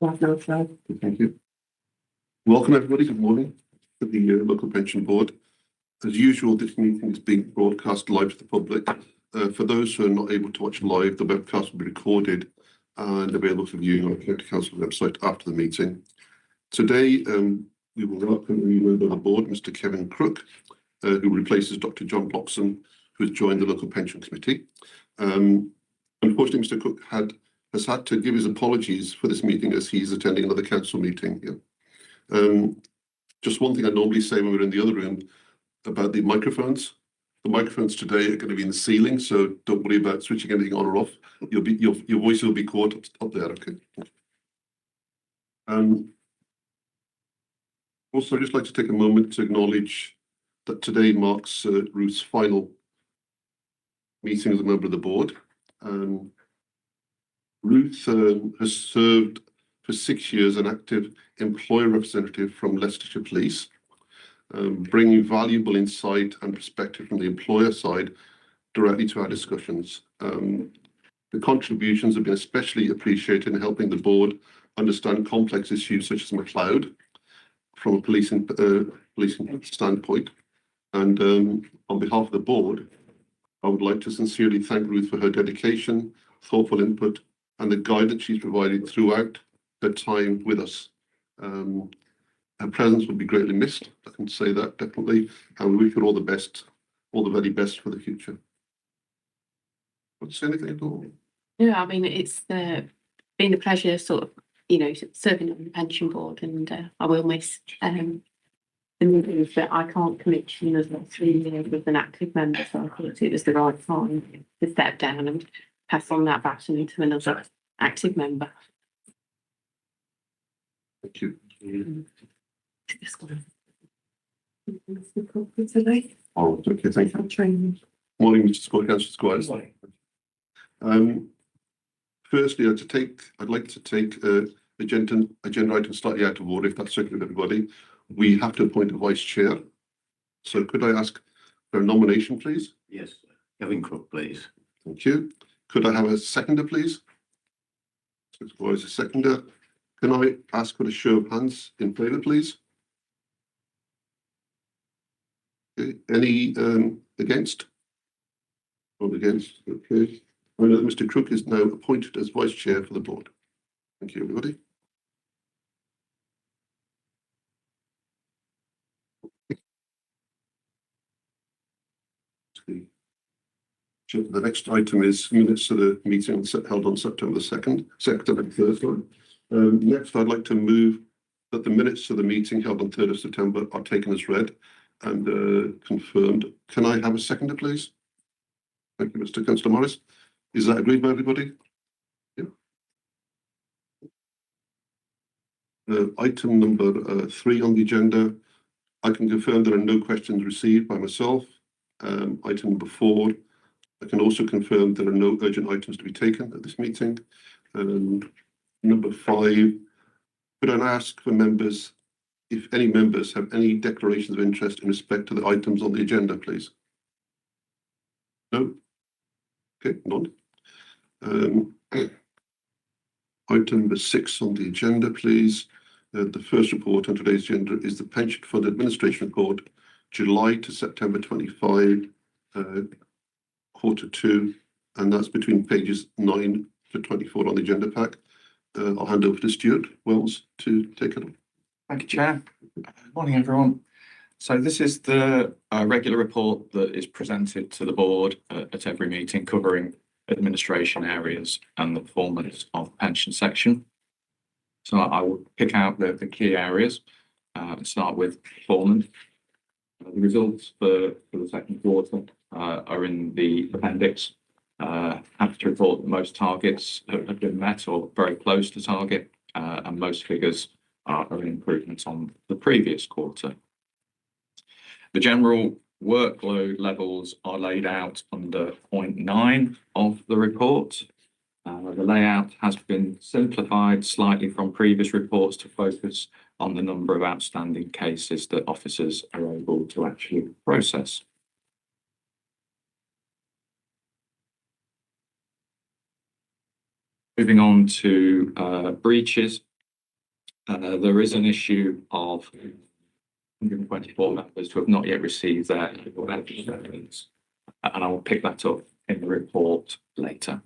Thank you. Welcome everybody. Good morning to the local pension board. As usual, this meeting is being broadcast live to the public. For those who are not able to watch live, the webcast will be recorded and available for viewing on the County Council website after the meeting. Today, we will welcome a new member of the board, Mr. Kevin Crook, who replaces Dr. John Bloxham, who has joined the local pension committee. Unfortunately, Mr. Crook has had to give his apologies for this meeting as he's attending another council meeting. Just one thing I normally say when we're in the other room about the microphones. The microphones today are going to be in the ceiling, so don't worry about switching anything on or off. Your voice will be caught up there. Okay. Also, I'd just like to take a moment to acknowledge that today marks Ruth's final meeting as a member of the board. Ruth has served for 6 years an active employer representative from Leicestershire Police, bringing valuable insight and perspective from the employer side directly to our discussions. The contributions have been especially appreciated in helping the board understand complex issues such as McLeod from a policing standpoint. And on behalf of the board, I would like to sincerely thank Ruth for her dedication, thoughtful input, and the guidance she's provided throughout her time with us. Her presence will be greatly missed. I can say that definitely, and we wish her all the best, all the very best for the future. Want to say anything at all? Yeah, I mean, it's been a pleasure, sort of, serving on the pension board, and I will miss the meetings, but I can't commit to another 3 years with an active member, so I thought it was the right time to step down and pass on that baton to another active member. Thank you. Oh, okay, thank you. Morning, Mr. Squire, Councillor Squires. Firstly, I'd like to take agenda item slightly out of order, if that's okay with everybody. We have to appoint a vice chair. So could I ask for a nomination, please? Yes, Kevin Crook, please. Thank you. Could I have a seconder, please? Squires, a seconder. Can I ask for a show of hands in favour, please? Okay. Any against? Not against. Okay. I know that Mr. Crook is now appointed as vice chair for the board. Thank you, everybody. The next item is minutes of the meeting held on September 2nd, September 3rd. Next, I'd like to move that the minutes of the meeting held on 3rd of September are taken as read and confirmed. Can I have a seconder, please? Thank you, Mr. Councillor Morris. Is that agreed by everybody? Yeah. Item number 3 on the agenda. I can confirm there are no questions received by myself. Item number 4. I can also confirm there are no urgent items to be taken at this meeting. Number 5, could I ask for members, if any members have any declarations of interest in respect to the items on the agenda, please? No? Okay, none. Item number 6 on the agenda, please. The first report on today's agenda is the Pension Fund Administration Report, July to September 25, quarter 2, and that's between pages 9 to 24 on the agenda pack. I'll hand over to Stuart Wells to take it on. Thank you, Chair. Morning, everyone. So this is the regular report that is presented to the board at every meeting, covering administration areas and the performance of the pension section. So I will pick out the key areas and start with performance. The results for the second quarter are in the appendix. Happy to report that most targets have been met or very close to target, and most figures are improvements on the previous quarter. The general workload levels are laid out under point 9 of the report. The layout has been simplified slightly from previous reports to focus on the number of outstanding cases that officers are able to actually process. Moving on to breaches. there is an issue of 124 members who have not yet received their benefit statements, and I will pick that up in the report later.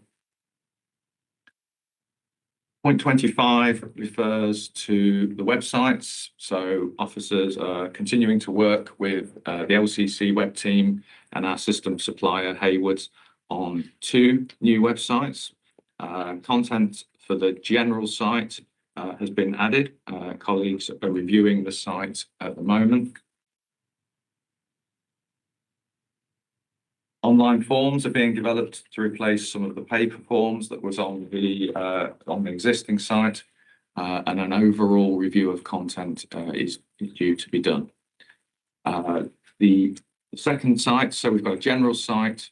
Point 25 refers to the websites. So officers are continuing to work with the LCC web team and our system supplier Haywoods on 2 new websites. Content for the general site has been added. Colleagues are reviewing the site at the moment. Online forms are being developed to replace some of the paper forms that was on the existing site, and an overall review of content is due to be done. The second site, so we've got a general site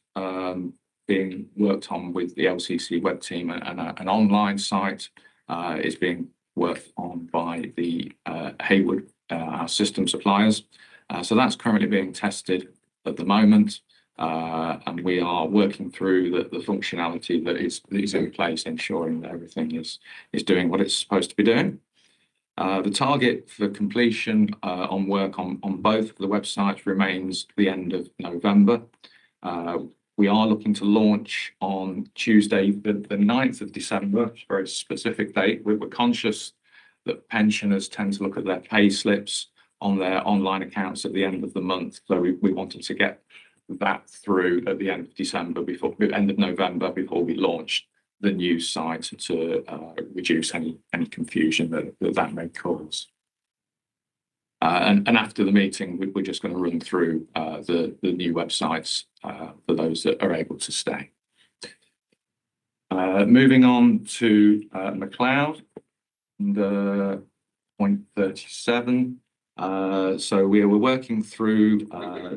being worked on with the LCC web team, and an online site is being worked on by the Haywood, our system suppliers. So that's currently being tested at the moment. And we are working through the functionality that is in place, ensuring that everything is doing what it's supposed to be doing. The target for completion on work on both of the websites remains the end of November. We are looking to launch on Tuesday, the 9th of December, a very specific date. We're conscious that pensioners tend to look at their pay slips on their online accounts at the end of the month. So we wanted to get that through at the end of December, before end of November, before we launched the new site, to reduce any confusion that may cause. And after the meeting, we're just going to run through the new websites for those that are able to stay. Moving on to McLeod, and point 37. So we were working through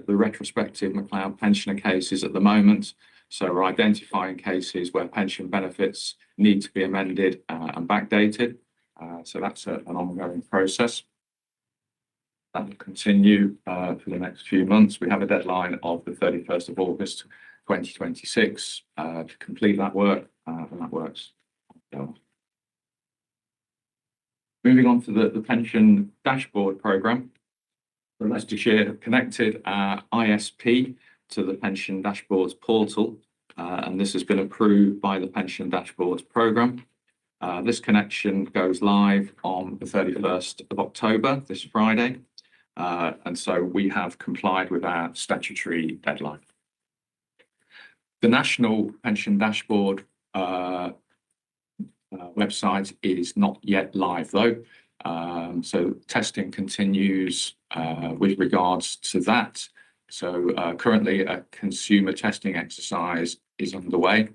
the retrospective McLeod pensioner cases at the moment. So we're identifying cases where pension benefits need to be amended and backdated. So that's an ongoing process. That will continue for the next few months. We have a deadline of the 31st of August 2026 to complete that work, and that works. Moving on to the pension dashboard programme. So Leicestershire have connected our ISP to the pension dashboards portal, and this has been approved by the pension dashboards programme. This connection goes live on the 31st of October, this Friday, and so we have complied with our statutory deadline. The National Pension Dashboard website is not yet live though, so testing continues with regards to that. So currently a consumer testing exercise is underway,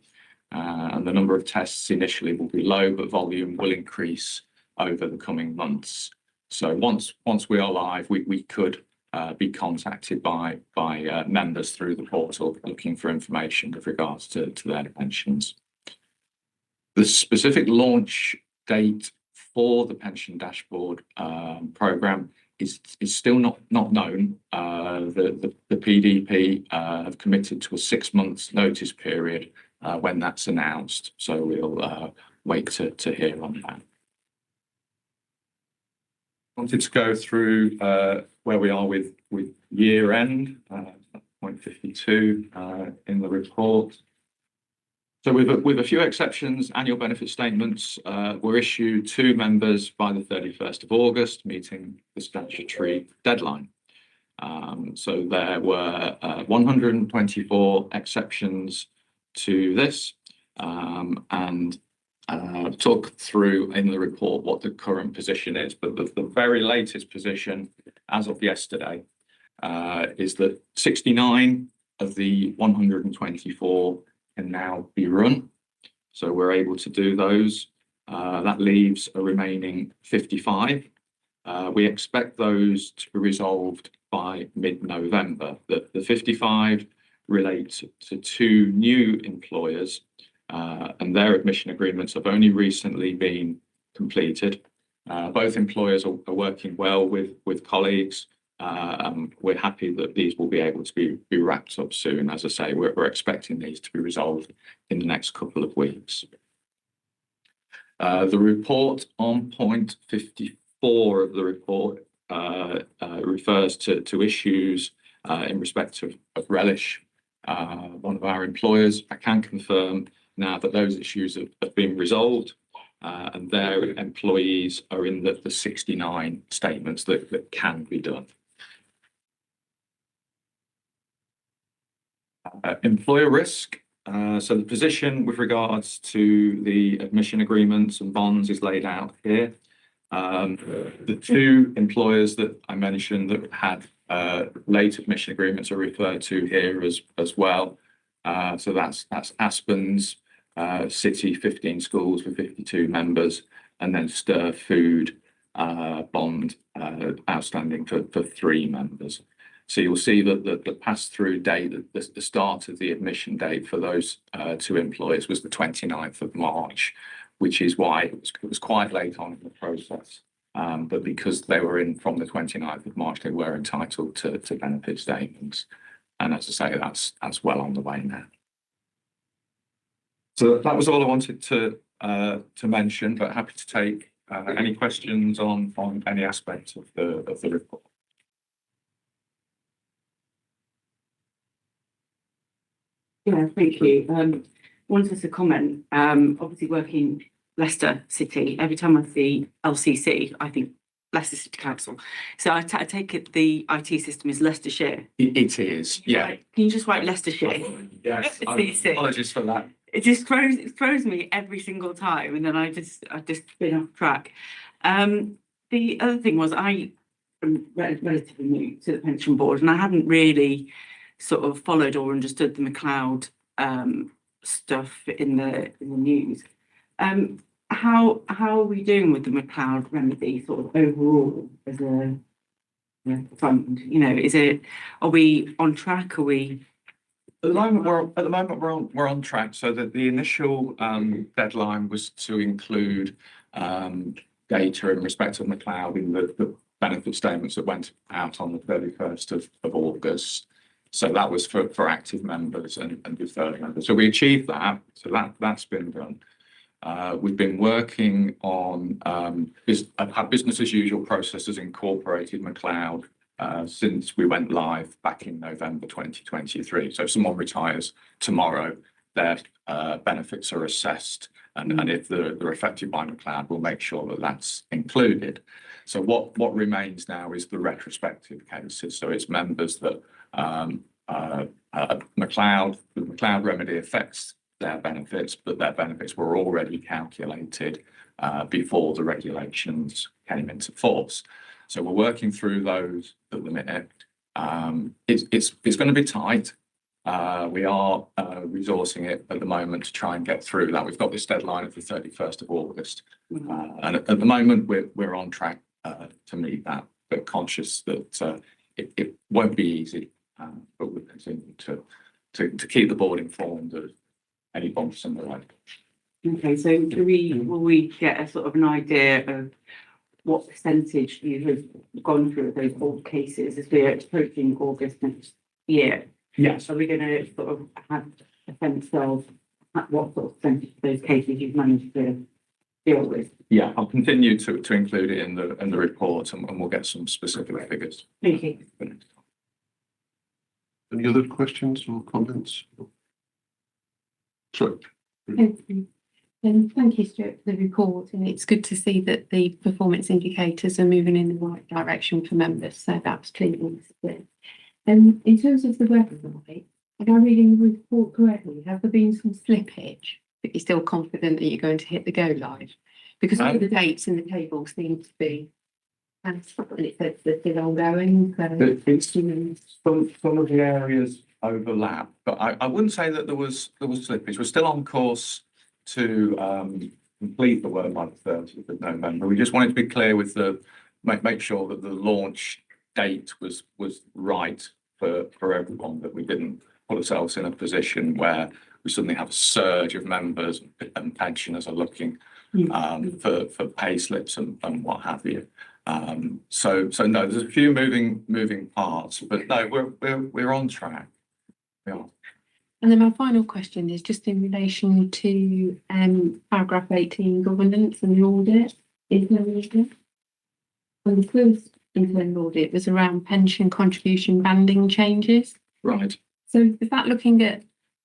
and the number of tests initially will be low, but volume will increase over the coming months. So once we are live, we could be contacted by members through the portal looking for information with regards to their pensions. The specific launch date for the pension dashboard programme is still not known. The PDP have committed to a 6 months notice period when that's announced, so we'll wait to hear on that. Wanted to go through where we are with year end, point 52 in the report. So with a few exceptions, annual benefit statements were issued to members by the 31st of August, meeting the statutory deadline. So there were 124 exceptions to this, and talk through in the report what the current position is. But the very latest position as of yesterday is that 69 of the 124 can now be run. So we're able to do those. That leaves a remaining 55. We expect those to be resolved by mid-November. The 55 relate to 2 new employers, and their admission agreements have only recently been completed. Both employers are working well with colleagues. We're happy that these will be able to be wrapped up soon. As I say, we're expecting these to be resolved in the next couple of weeks. The report on point 54 4 of the report refers to issues in respect of Relish, one of our employers. I can confirm now that those issues have been resolved, and their employees are in the 69 statements that can be done. Employer risk. So the position with regards to the admission agreements and bonds is laid out here. The 2 employers that I mentioned that had late admission agreements are referred to here as well. So that's Aspens, City 15 schools with 52 members, and then Stir Food bond outstanding for 3 members. So you'll see that the pass-through date, the start of the admission date for those 2 employers was the 29th of March, which is why it was quite late on in the process. But because they were in from the 29th of March, they were entitled to benefit statements. And as I say, that's well on the way now. So that was all I wanted to mention, but happy to take any questions on any aspect of the report. Yeah, thank you. Wanted to comment, obviously working Leicester City, every time I see LCC, I think Leicester City Council. So I take it the IT system is Leicestershire. It is, yeah. Right. Can you just write Leicestershire? Yes, LCC. apologies for that. It just throws me every single time, and then I just been off track. The other thing was I am relatively new to the pension board, and I hadn't really sort of followed or understood the McLeod stuff in the news. How are we doing with the McLeod remedy sort of overall as a fund? You know, are we on track? Are we? At the moment we're on track. So that the initial deadline was to include data in respect of McLeod in the benefit statements that went out on the 31st of August. So that was for active members and deferred members. So we achieved that. So that's been done. We've been working on our business as usual processes incorporated McLeod since we went live back in November 2023. So if someone retires tomorrow, their benefits are assessed, and if they're affected by McLeod, we'll make sure that that's included. So what remains now is the retrospective cases. So it's members that the McLeod remedy affects their benefits, but their benefits were already calculated before the regulations came into force. So we're working through those at the minute. It's going to be tight. We are resourcing it at the moment to try and get through that. We've got this deadline of the 31st of August, and at the moment we're on track to meet that, but conscious that it won't be easy, but we'll continue to keep the board informed of any bumps in the road. Okay, so will we get a sort of an idea of what percentage you have gone through of those old cases as we're approaching August next year? Yes. Are we going to sort of have a sense of what sort of percentage of those cases you've managed to deal with? Yeah, I'll continue to include it in the report, and we'll get some specific figures. Thank you. Any other questions or comments? Sorry. Thank you. Thank you, Stuart, for the report, and it's good to see that the performance indicators are moving in the right direction for members, so that's pleasing. In terms of the website, am I reading the report correctly? Have there been some slippage, but you're still confident that you're going to hit the go live? Because all the dates in the table seem to be, and it says they're still ongoing. Some of the areas overlap, but I wouldn't say that there was slippage. We're still on course to complete the work by the 30th of November. We just wanted to be clear with make sure that the launch date was right for everyone, that we didn't put ourselves in a position where we suddenly have a surge of members and pensioners are looking for pay slips and what have you. So no, there's a few moving parts, but no, we're on track. We are. And then my final question is just in relation to paragraph 18, governance and the audit. Is there an audit? On the first internal audit was around pension contribution banding changes. Right. So is that looking at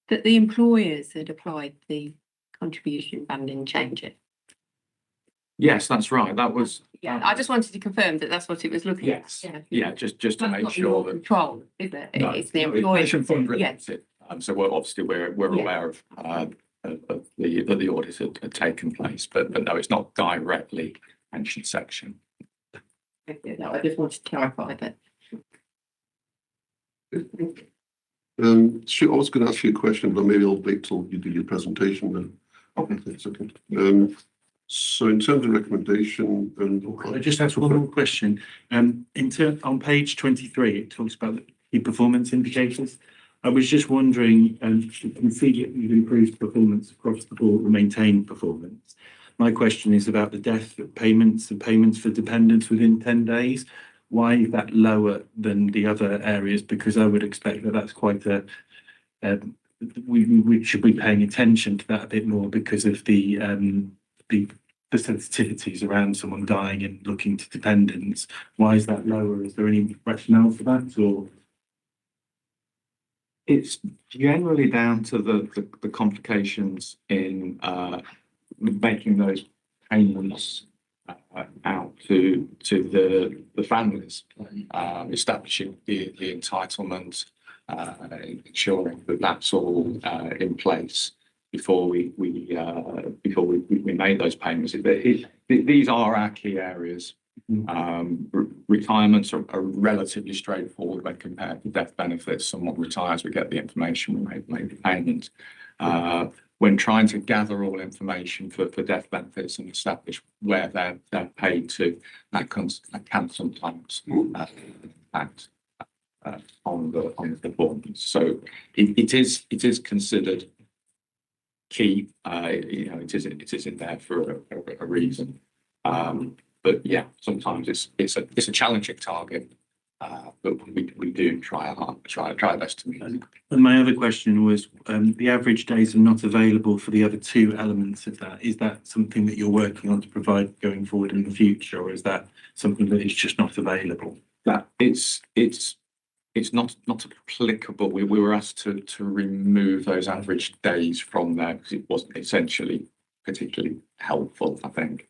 that the employers had applied the contribution banding changes? Yes, that's right. That was. Yeah, I just wanted to confirm that that's what it was looking at. Yes. Yeah. Yeah, just to That's make not sure your that. control, is it? No, It's the no, employer. pension fund Yeah. relates it. So we're obviously we're Yeah. aware of the audit had taken place, but no, it's not directly pension section. No, I just wanted to clarify that. Stu, I was going to ask you a question, but maybe I'll wait till you do your presentation then. Okay. That's okay. So in terms of recommendation, I just ask one more question. On page 23, it talks about the key performance indicators. I was just wondering, you can see that you've improved performance across the board and maintained performance. My question is about the death payments and payments for dependents within 10 days. Why is that lower than the other areas? Because I would expect that that's quite a, we should be paying attention to that a bit more because of the sensitivities around someone dying and looking to dependents. Why is that lower? Is there any rationale for that, or? It's generally down to the complications in making those payments out to the families, establishing the entitlement, ensuring that that's all in place before we made those payments. These are our key areas. Retirements are relatively straightforward when compared to death benefits. Someone retires, we get the information, we make the payment. When trying to gather all information for death benefits and establish where they're paid to, that can sometimes impact on the performance. So it is considered key. It is in there for a reason. But yeah, sometimes it's a challenging target, but we do try our best to meet it. And my other question was, the average days are not available for the other two elements of that. Is that something that you're working on to provide going forward in the future, or is that something that is just not available? That it's not applicable. We were asked to remove those average days from there because it wasn't essentially particularly helpful, I think,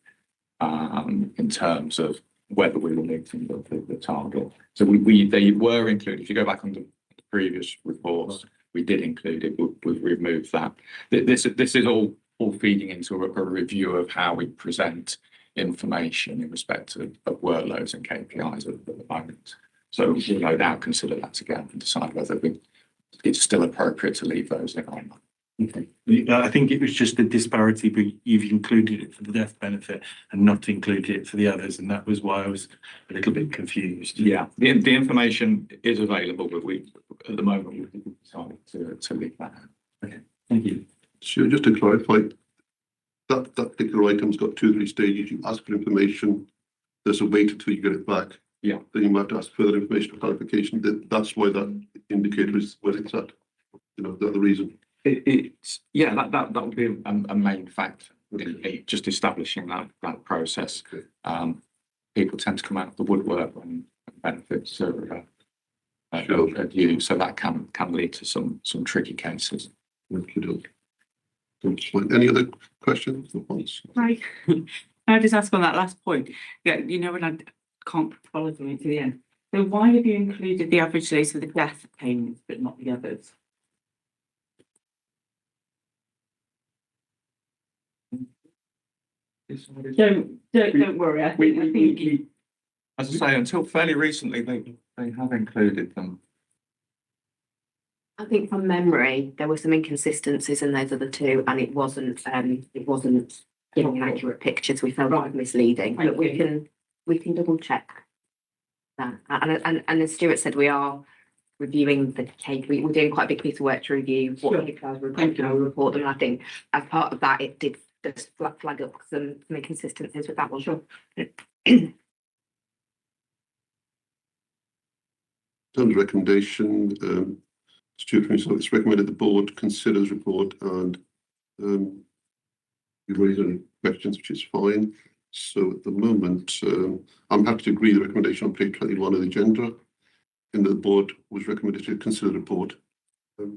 in terms of whether we were meeting the target. So they were included. If you go back on the previous reports, we did include it. We've removed that. This is all feeding into a review of how we present information in respect of workloads and KPIs at the moment. So we'll no doubt consider that again and decide whether it's still appropriate to leave those in or not. Okay. I think it was just the disparity, but you've included it for the death benefit and not included it for the others, and that was why I was a little bit confused. Yeah, the information is available, but at the moment we decided to leave that out. Okay, thank you. Sure, just to clarify, that particular item's got 2 or 3 stages. You ask for information, there's a wait until you get it back. Yeah. Then you might ask further information or clarification. That's why that indicator is where it's at. The reason. That would be a main factor, just establishing that process. People tend to come out of the woodwork when benefits are due, so that can lead to some tricky cases. Any other questions? Right. I just ask on that last point. Yeah, when I can't follow them to the end. So why have you included the average days for the death payments but not the others? Don't worry. I think As I say, until fairly recently, they have included them. I think from memory, there were some inconsistencies in those other two, and it wasn't giving an accurate picture, so we felt it was misleading. But we can double check that. And as Stuart said, we are reviewing the case. We're doing quite a big piece of work to review what KPIs we report them. And I think as part of that, it did just flag up some inconsistencies with that one. Sure. In terms of recommendation, Stuart, it's recommended the board considers report and you raise any questions, which is fine. So at the moment, I'm happy to agree the recommendation on page 21 of the agenda. And the board was recommended to consider the report. Is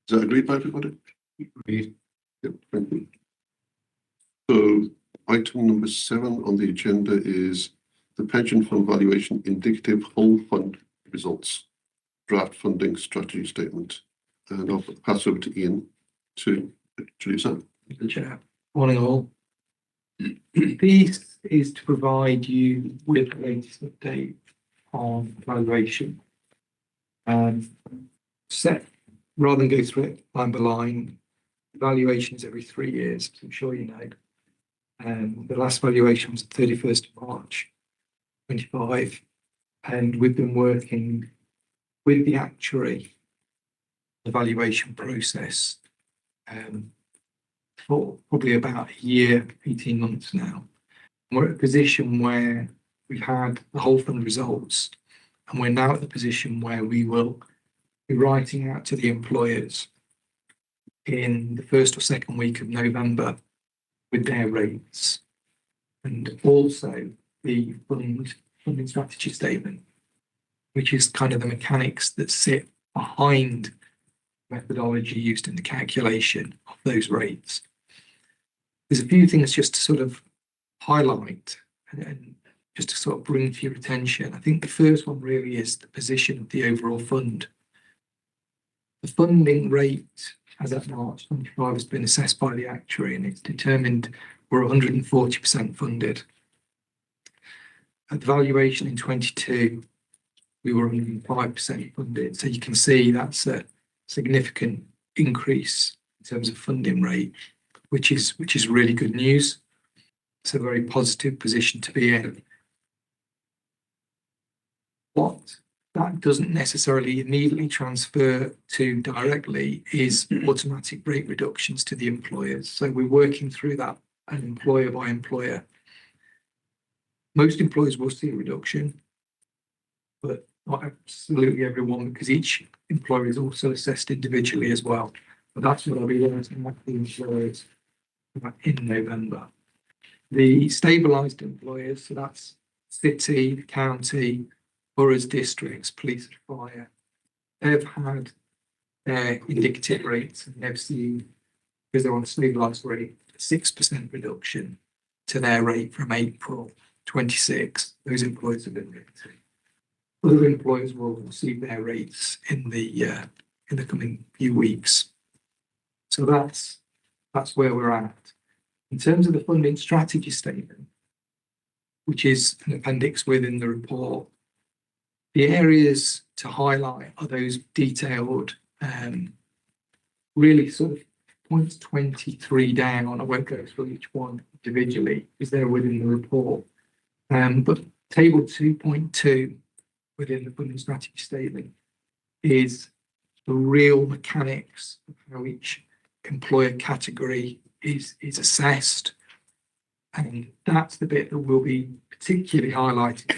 that agreed by everybody? Agreed. Yep, thank you. So item number 7 on the agenda is the pension fund valuation indicative whole fund results, draft funding strategy statement. And I'll pass over to Ian to introduce that. The chair. Morning all. This is to provide you with the latest update on valuation. Set, rather than go through it line by line, valuations every 3 years, as I'm sure you know. The last valuation was the 31st of March 25, and we've been working with the actuary, the valuation process, for probably about a year, 18 months now. We're at a position where we've had the whole fund results, and we're now at the position where we will be writing out to the employers in the first or second week of November with their rates, and also the funding strategy statement, which is kind of the mechanics that sit behind methodology used in the calculation of those rates. There's a few things just to sort of highlight and just to sort of bring to your attention. I think the first one really is the position of the overall fund. The funding rate as at March 25 has been assessed by the actuary, and it's determined we're 140% funded. At the valuation in 22, we were 105% funded. So you can see that's a significant increase in terms of funding rate, which is really good news. It's a very positive position to be in. What that doesn't necessarily immediately transfer to directly is automatic rate reductions to the employers. So we're working through that and employer by employer. Most employers will see a reduction, but not absolutely everyone, because each employer is also assessed individually as well. But that's what I'll be learning with the employers in November. The stabilised employers, so that's city, county, boroughs, districts, police and fire, they've had their indicative rates, and they've seen, because they're on a stabilised rate, a 6% reduction to their rate from April 26. Those employers have been rated. Other employers will receive their rates in the coming few weeks. So that's where we're at. In terms of the funding strategy statement, which is an appendix within the report, the areas to highlight are those detailed, really sort of points 23 down. I won't go through each one individually because they're within the report. But table 2.2 within the funding strategy statement is the real mechanics of how each employer category is assessed. And that's the bit that will be particularly highlighted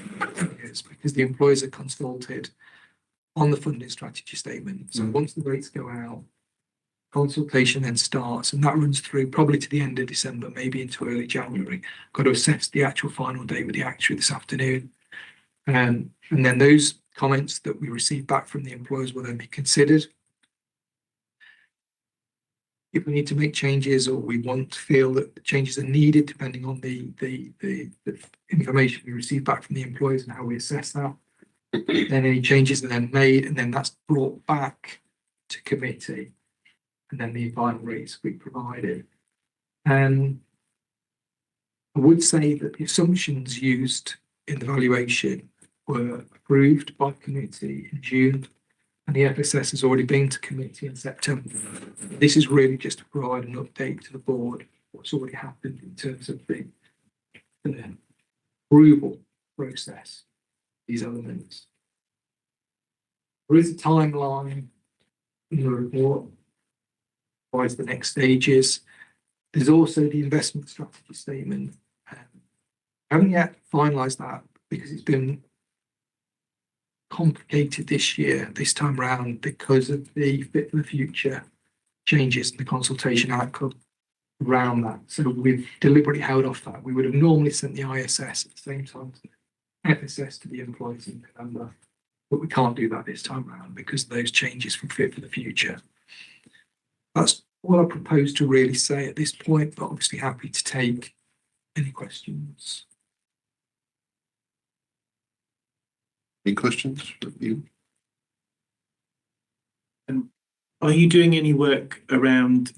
because the employers are consulted on the funding strategy statement. So once the rates go out, consultation then starts, and that runs through probably to the end of December, maybe into early January. Got to assess the actual final date with the actuary this afternoon. And then those comments that we receive back from the employers will then be considered. If we need to make changes, or we want to feel that changes are needed, depending on the information we receive back from the employers and how we assess that, then any changes are then made, and then that's brought back to committee, and then the final rates we provided. And I would say that the assumptions used in the valuation were approved by committee in June, and the FSS has already been to committee in September. This is really just to provide an update to the board what's already happened in terms of the approval process, these elements. There is a timeline in the report, provides the next stages. There's also the investment strategy statement. I haven't yet finalised that because it's been complicated this time round, because of the Fit for the Future changes in the consultation outcome. around that. So we've deliberately held off that. We would have normally sent the ISS at the same time as the FSS to the employees in November, but we can't do that this time around because of those changes from Fit for the Future. That's what I propose to really say at this point, but obviously happy to take any questions. Any questions for you? Are you doing any work around,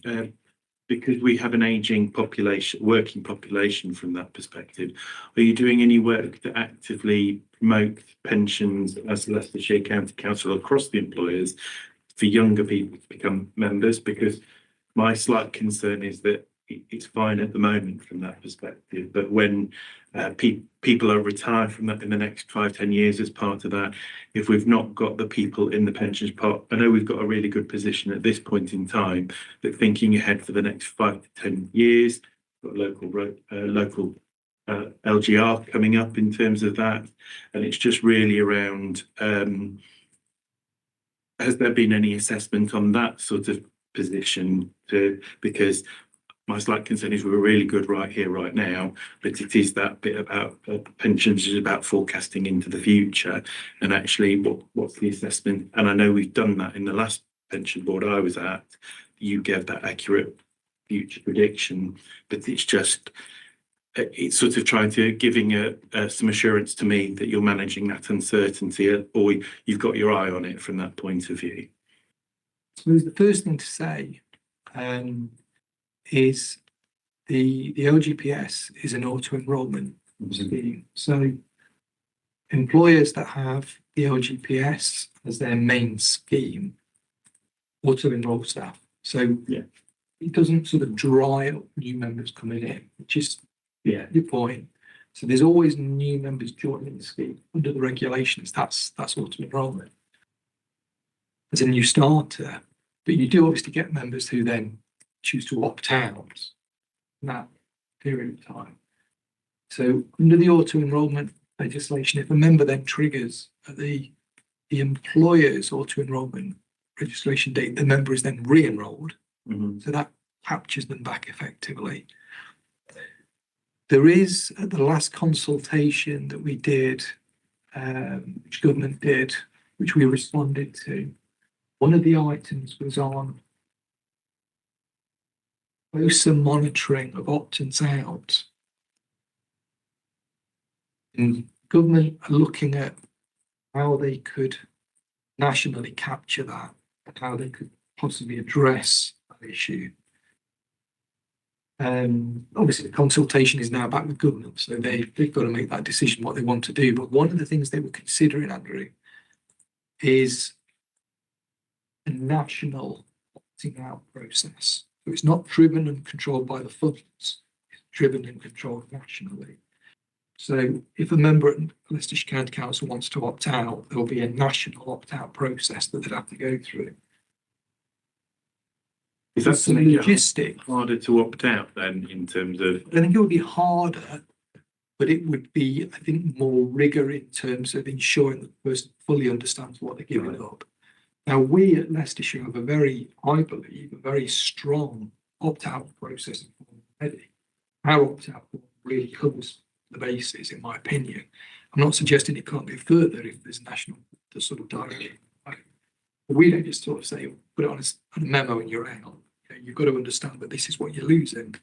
because we have an aging population, working population from that perspective, are you doing any work to actively promote pensions as Leicestershire County Council across the employers for younger people to become members? Because my slight concern is that it's fine at the moment from that perspective, but when people are retired from that in the next 5-10 years as part of that, if we've not got the people in the pensions pot, I know we've got a really good position at this point in time, but thinking ahead for the next 5 to 10 years, got local LGR coming up in terms of that, and it's just really around, has there been any assessment on that sort of position because my slight concern is we're really good right here, right now, but it is that bit about pensions is about forecasting into the future and actually what's the assessment. And I know we've done that in the last pension board I was at. You gave that accurate future prediction, but it's just, it's sort of trying to giving some assurance to me that you're managing that uncertainty or you've got your eye on it from that point of view. So the first thing to say is the LGPS is an auto-enrolment scheme. So employers that have the LGPS as their main scheme auto-enroll staff. So it doesn't sort of dry up new members coming in, which is your point. So there's always new members joining the scheme under the regulations. That's auto-enrollment as a new starter. But you do obviously get members who then choose to opt out in that period of time. So under the auto-enrolment legislation, if a member then triggers at the employer's auto-enrolment registration date, the member is then re-enrolled. So that captures them back effectively. There is, at the last consultation that we did, which government did, which we responded to, one of the items was on closer monitoring of opt-ins out. And government are looking at how they could nationally capture that and how they could possibly address that issue. Obviously, the consultation is now back with government, so they've got to make that decision what they want to do. But one of the things they were considering, Andrew, is a national opting out process. So it's not driven and controlled by the funds, it's driven and controlled nationally. So if a member at Leicestershire County Council wants to opt out, there'll be a national opt-out process that they'd have to go through. Is that some something logistic? Harder to opt out then in terms of? I think it would be harder, but it would be, I think, more rigor in terms of ensuring that the person fully understands what they're giving up. Now, we at Leicestershire have I believe, a very strong opt-out process already. Our opt-out really covers the bases, in my opinion. I'm not suggesting it can't go further if there's national sort of direction. But we don't just sort of say, put it on a memo and you're out. You've got to understand that this is what you're losing.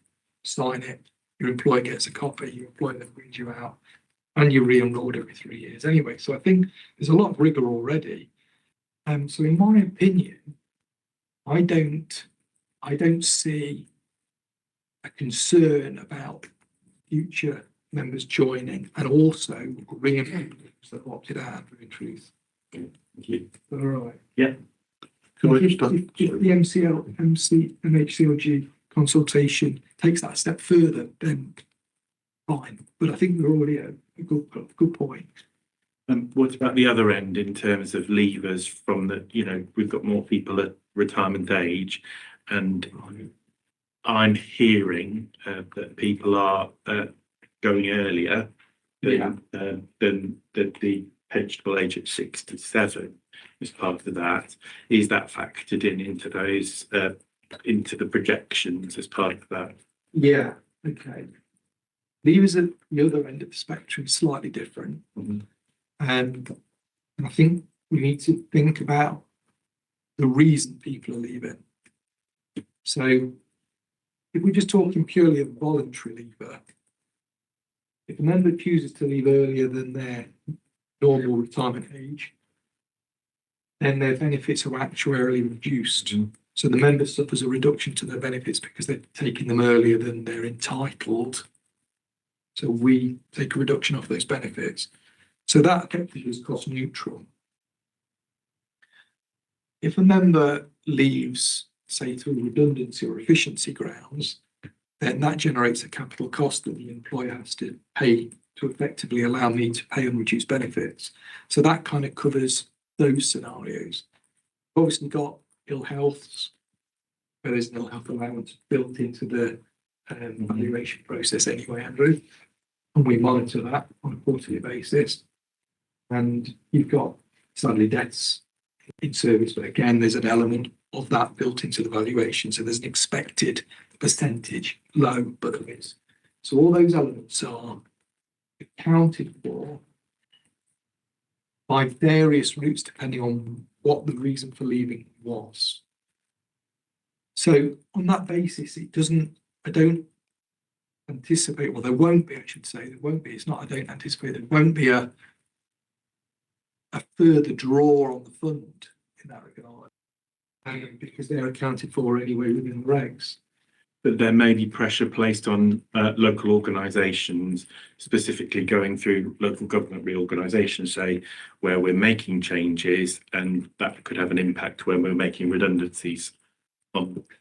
Sign it. Your employer gets a copy. Your employer then brings you out, and you're re-enrolled every 3 years anyway. So I think there's a lot of rigor already. So in my opinion, I don't see a concern about future members joining and also re-enrollments that opted out, in truth. Thank you. All right. Yeah. Can I If just the MHCLG consultation takes that a step further, then fine. But I think we're already at a good point. What about the other end in terms of leavers from the, we've got more people at retirement age, and I'm hearing that people are going earlier than the pensionable age at 67 as part of that. Is that factored into those into the projections as part of that? Yeah, okay. Levers at the other end of the spectrum is slightly different. Mhm. And I think we need to think about the reason people are leaving. So if we're just talking purely of voluntary leaver, if a member chooses to leave earlier than their normal retirement age, then their benefits are actuarially reduced. So the member suffers a reduction to their benefits because they're taking them earlier than they're entitled. So we take a reduction off those benefits. So that effectively is cost neutral. If a member leaves, say, through redundancy or efficiency grounds, then that generates a capital cost that the employer has to pay to effectively allow me to pay unreduced benefits. So that kind of covers those scenarios. Obviously got ill healths, where there's an ill health allowance built into the valuation process anyway, Andrew. And we monitor that on a quarterly basis. And you've got sadly deaths in service, but again, there's an element of that built into the valuation. So there's an expected percentage, low, but there is. So all those elements are accounted for by various routes depending on what the reason for leaving was. So on that basis, I don't anticipate, well, there won't be, I should say, there won't be, it's not, I don't anticipate there won't be a further draw on the fund in that regard, because they're accounted for anyway within the regs. But there may be pressure placed on local organisations, specifically going through local government reorganisation, say, where we're making changes, and that could have an impact when we're making redundancies.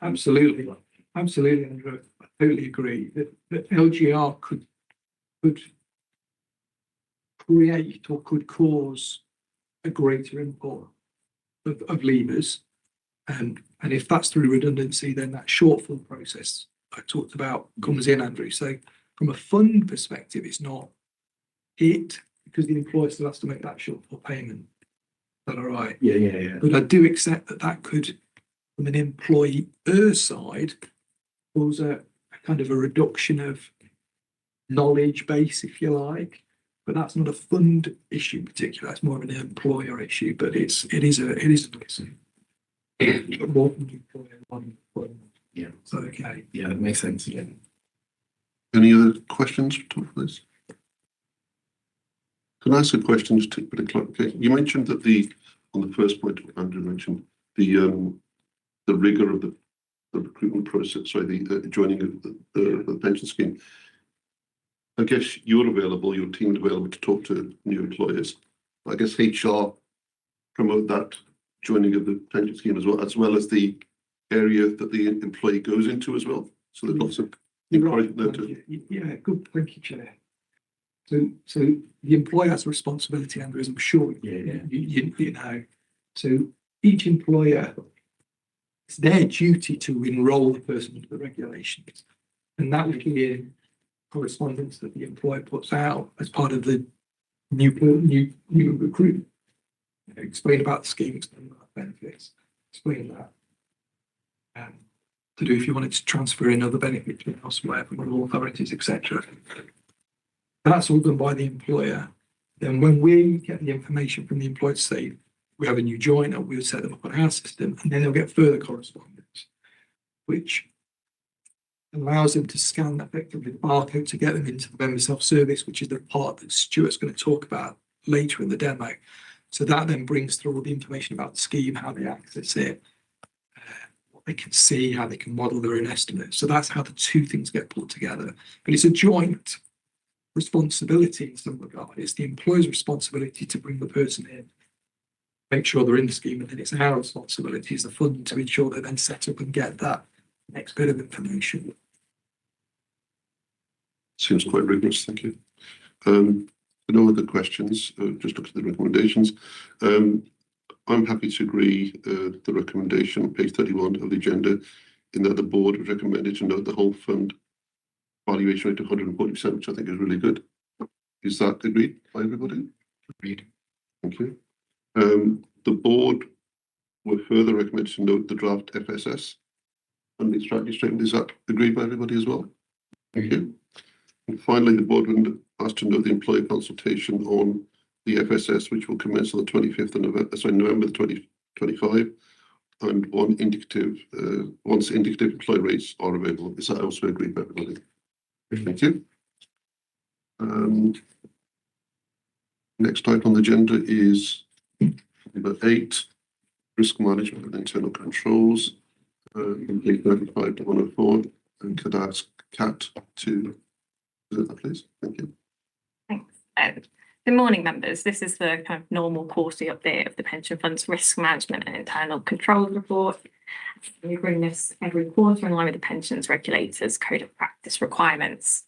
Absolutely, Andrew. I totally agree that LGR could create or could cause a greater input of levers. And if that's through redundancy, then that shortfall process I talked about comes in, Andrew. So from a fund perspective, it's not it, because the employer still has to make that shortfall payment. Is that all right? Yeah. But I do accept that could, from an employer side, cause a kind of a reduction of knowledge base, if you like. But that's not a fund issue in particular. That's more of an employer issue. But it is an issue. More than employer, one fund. Yeah. So okay. Yeah, that makes sense. Yeah. Any other questions for this? Can I ask a question to put a clarification? You mentioned that on the first point, Andrew mentioned the rigor of the recruitment process, sorry, the joining of the pension scheme. I guess you're available, your team is available to talk to new employers. I guess HR promote that joining of the pension scheme as well as the area that the employee goes into as well. So there's lots of encouragement there too. Yeah, good. Thank you, Chair. So the employer has a responsibility, Andrew, as I'm sure you know. So each employer, it's their duty to enrol the person into the regulations, and that will be in correspondence that the employer puts out as part of the new recruitment. Explain about the scheme, explain about the benefits, explain that. To do if you wanted to transfer in other benefits from elsewhere from other authorities, etc. That's all done by the employer. Then when we get the information from the employer to say we have a new joiner, we'll set them up on our system, and then they'll get further correspondence, which allows them to scan effectively the barcode to get them into the member self-service, which is the part that Stuart's going to talk about later in the demo. So that then brings through all the information about the scheme, how they access it, what they can see, how they can model their own estimates. So that's how the two things get pulled together. But it's a joint responsibility in some regard. It's the employer's responsibility to bring the person in, make sure they're in the scheme, and then it's our responsibility as the fund to ensure they're then set up and get that next bit of information. Seems quite rigorous, thank you. No other questions, just look at the recommendations. I'm happy to agree the recommendation on page 31 of the agenda, in that the board has recommended to note the whole fund valuation rate of 140%, which I think is really good. Is that agreed by everybody? Agreed. Thank you. The board will further recommend to note the draft FSS and the strategy statement. Is that agreed by everybody as well? Thank you. And finally, the board would ask to note the employee consultation on the FSS, which will commence on the 25th of November 2025, and once indicative employee rates are available. Is that also agreed by everybody? Thank you. Next item on the agenda is number 8, risk management and internal controls, complete 35 to 104. And could I ask Kat to present that, please? Thank you. Thanks. Good morning, members. This is the kind of normal quarterly update of the pension fund's risk management and internal controls report. We bring this every quarter in line with the pensions regulators' code of practice requirements.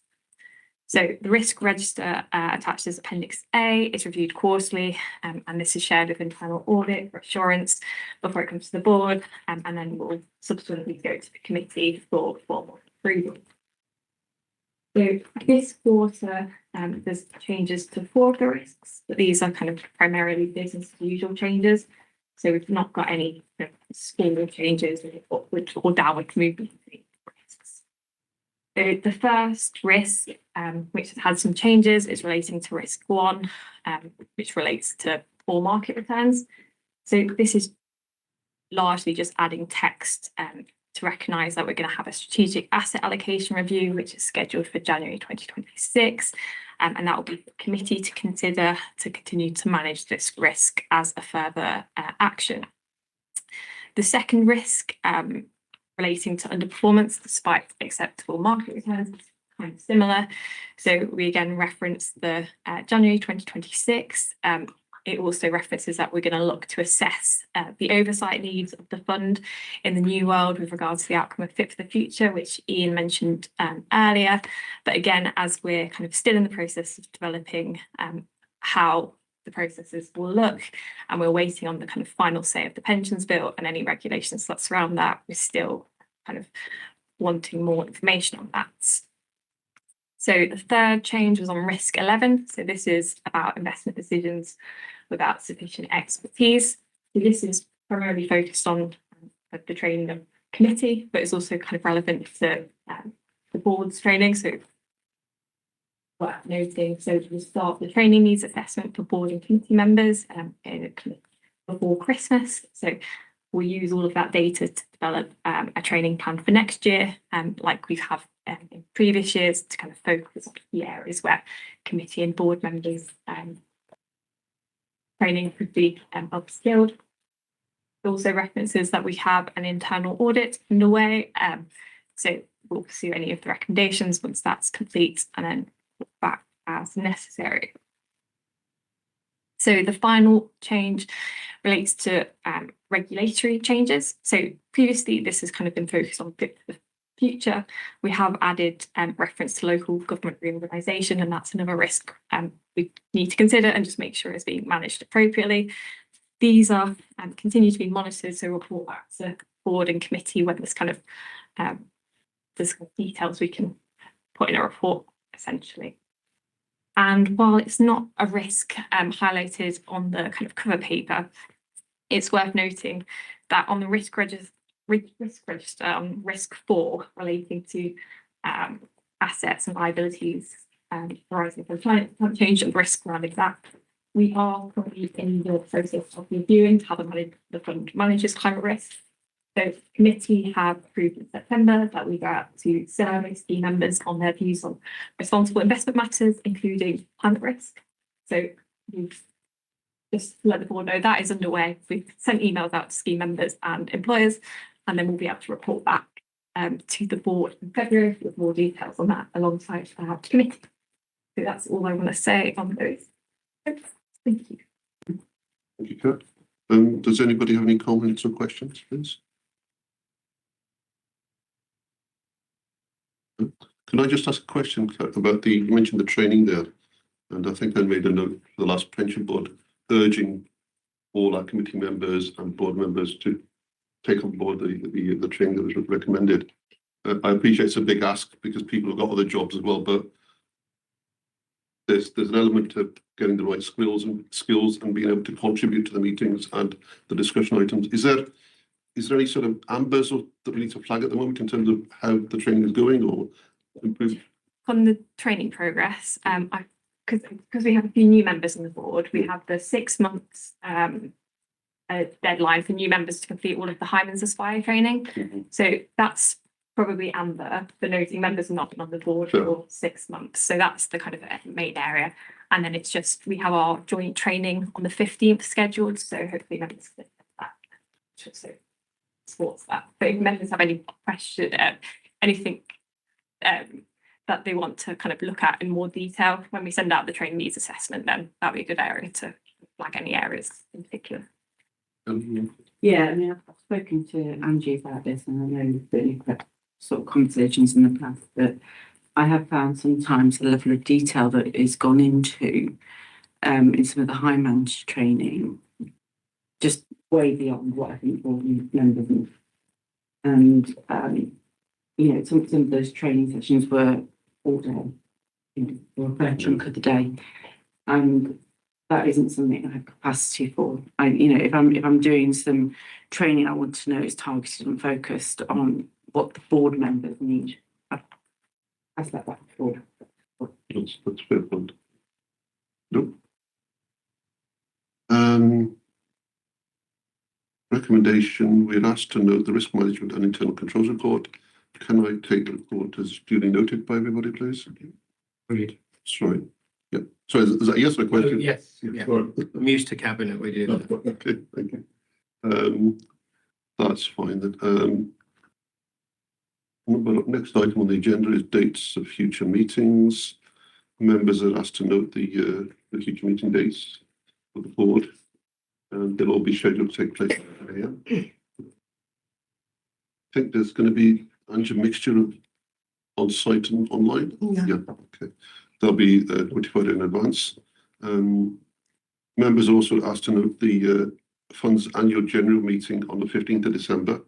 So the risk register attached as Appendix A is reviewed quarterly, and this is shared with internal audit for assurance before it comes to the board, and then will subsequently go to the committee for formal approval. So this quarter, there's changes to 4 of the risks, but these are kind of primarily business as usual changes. So we've not got any smaller changes or upward or downward movement in risks. So the first risk, which has had some changes, is relating to risk 1, which relates to poor market returns. So this is largely just adding text to recognise that we're going to have a strategic asset allocation review, which is scheduled for January 2026, and that will be the committee to consider to continue to manage this risk as a further action. The second risk relating to underperformance despite acceptable market returns is kind of similar. So we again reference the January 2026. It also references that we're going to look to assess the oversight needs of the fund in the new world with regards to the outcome of Fit for the Future, which Ian mentioned earlier. But again, as we're kind of still in the process of developing how the processes will look, and we're waiting on the kind of final say of the pensions bill and any regulations that surround that, we're still kind of wanting more information on that. So the third change was on risk 11. So this is about investment decisions without sufficient expertise. So this is primarily focused on the training of committee, but it's also kind of relevant to the board's training. So worth noting, so we start the training needs assessment for board and committee members before Christmas. So we'll use all of that data to develop a training plan for next year, like we have in previous years, to kind of focus on the areas where committee and board members training could be upskilled. It also references that we have an internal audit underway, so we'll pursue any of the recommendations once that's complete and then look back as necessary. So the final change relates to regulatory changes. So previously this has kind of been focused on Fit for the Future. We have added reference to local government reorganisation, and that's another risk we need to consider and just make sure it's being managed appropriately. These are continue to be monitored, so report back to board and committee when there's kind of there's details we can put in a report essentially. And while it's not a risk highlighted on the kind of cover paper, it's worth noting that on the risk register on risk 4 relating to assets and liabilities arising from climate change and risk surrounding that, we are currently in the process of reviewing how the fund manages climate risk. So the committee have approved in September that we go out to survey scheme members on their views on responsible investment matters, including climate risk. So we've just to let the board know that is underway. We've sent emails out to scheme members and employers, and then we'll be able to report back to the board in February with more details on that alongside our committee. So that's all I want to say on those. Thank you. Thank you, Kat. Does anybody have any comments or questions, please? Can I just ask a question, Kat, about you mentioned the training there, and I think I made a note for the last pension board urging all our committee members and board members to take on board the training that was recommended. I appreciate it's a big ask because people have got other jobs as well, but there's an element of getting the right skills and being able to contribute to the meetings and the discussion items. Is there any sort of ambers that we need to flag at the moment in terms of how the training is going or improve? on the training progress, because we have a few new members on the board, we have the 6 months deadline for new members to complete all of the Hyman's Aspire training. So that's probably Amber, the noting members not been on the board for 6 months. So that's the kind of main area. And then it's just, we have our joint training on the 15th scheduled. So hopefully members can get that. So supports that. But if members have any question, anything that they want to kind of look at in more detail when we send out the training needs assessment, then that'd be a good area to flag any areas in particular. Yeah, I mean, I've spoken to Angie about this, and I know that you've had sort of conversations in the past, but I have found sometimes the level of detail that is gone into in some of the Hyman's training just way beyond what I think board members need. And you know, some of those training sessions were all day, you know, or a fair chunk of the day, and that isn't something I have capacity for. You know, if I'm doing some training, I want to know it's targeted and focused on what the board members need. I've said that before. That's fair point. Nope. Recommendation, we're asked to note the risk management and internal controls report. Can I take the report as duly noted by everybody, please? Agreed. Sorry. Yeah. So is that a yes or a question? Yes, yeah. I'm used to cabinet, we do that. Okay, thank you. That's fine then. Next item on the agenda is dates of future meetings. Members are asked to note the future meeting dates for the board, and they'll all be scheduled to take place at 10 a.m. I think there's going to be a mixture of on-site and online. Yeah. Okay. They'll be notified in advance. Members also asked to note the Fund's annual general meeting on the 15th of December,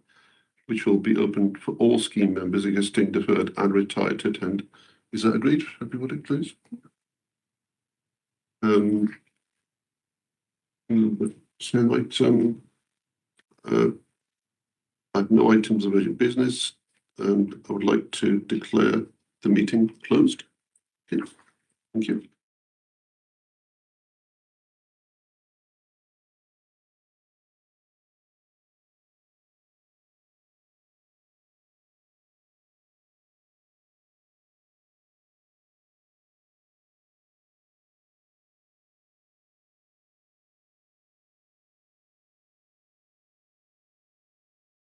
which will be open for all scheme members, existing, deferred and retired to attend. Is that agreed, everybody, please? I have no items of urgent business, and I would like to declare the meeting closed. Okay. Thank you.